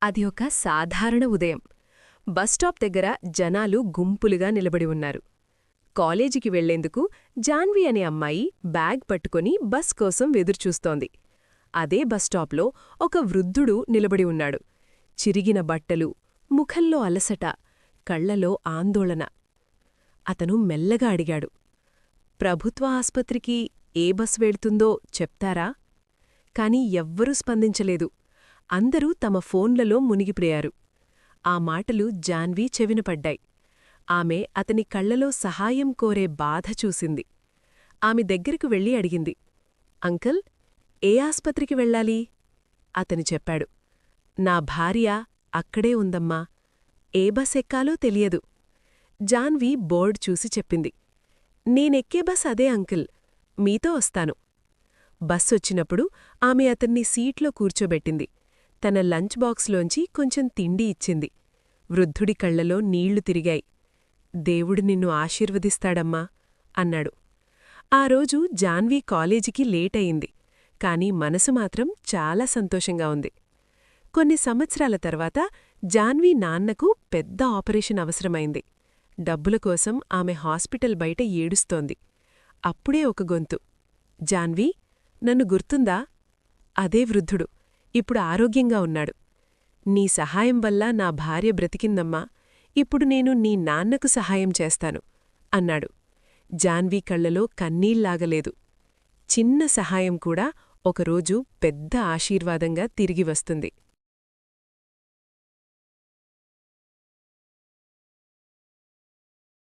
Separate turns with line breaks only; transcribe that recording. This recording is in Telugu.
అది ఒక సాధారణ ఉదయం. బస్టాప్ దగ్గర జనాలు గుంపులుగా నిలబడి ఉన్నారు. కాలేజీకి వెళ్లేందుకు జాన్వి అనే అమ్మాయి బ్యాగ్ పట్టుకొని బస్ కోసం ఎదురుచూస్తోంది. అదే బస్టాప్లో ఒక వృద్ధుడు నిలబడి ఉన్నాడు. చిరిగిన బట్టలు, ముఖంలో అలసట, కళ్లలో ఆందోళన. అతను మెల్లగా అడిగాడు, ప్రభుత్వ ఆస్పత్రికి ఏ బస్ వెళ్తుందో చెప్తారా? కాని ఎవ్వరూ స్పందించలేదు. అందరూ తమ ఫోన్లలో మునిగిపోయారు. ఆ మాటలు జాన్వి చెవిన పడ్డాయి. ఆమె అతని కళ్లలో సహాయం కోరే బాధ చూసింది. ఆమె దగ్గరకు వెళ్ళి అడిగింది, అంకల్, ఏ ఆస్పత్రికి వెళ్ళాలి? అతను చెప్పాడు, నా భార్య అక్కడే ఉందమ్మా. ఏ బస్ ఎక్కాలో తెలియదు. జాన్వి బోర్డ్ చూసి చెప్పింది, నేనెక్కే బస్ అదే అంకుల్, మీతో వస్తాను. బస్సొచ్చినప్పుడు ఆమె అతన్ని సీట్లో కూర్చోబెట్టింది. తన లంచ్ బాక్స్లోంచి కొంచెం తిండి ఇచ్చింది. వృద్ధుడి కళ్లలో నీళ్లు తిరిగాయి. దేవుడు నిన్ను ఆశీర్వదిస్తాడమ్మా అన్నాడు. ఆ రోజు జాన్వి కాలేజీకి లేటయింది. కాని మనసు మాత్రం చాలా సంతోషంగా ఉంది. కొన్ని సంవత్సరాల తర్వాత జాన్వి నాన్నకు పెద్ద ఆపరేషన్ అవసరమైంది. డబ్బుల కోసం ఆమె హాస్పిటల్ బయట ఏడుస్తోంది. అప్పుడే ఒక గొంతు, జాన్వి, నన్ను గుర్తుందా? అదే వృద్ధుడు ఇప్పుడు ఆరోగ్యంగా ఉన్నాడు. నీ సహాయం వల్ల నా భార్య బ్రతికిందమ్మా. ఇప్పుడు నేను నీ నాన్నకు సహాయం చేస్తాను అన్నాడు. జాన్వి కళ్లలో కన్నీళ్లాగలేదు. చిన్న సహాయం కూడా ఒకరోజు పెద్ద ఆశీర్వాదంగా తిరిగి వస్తుంది.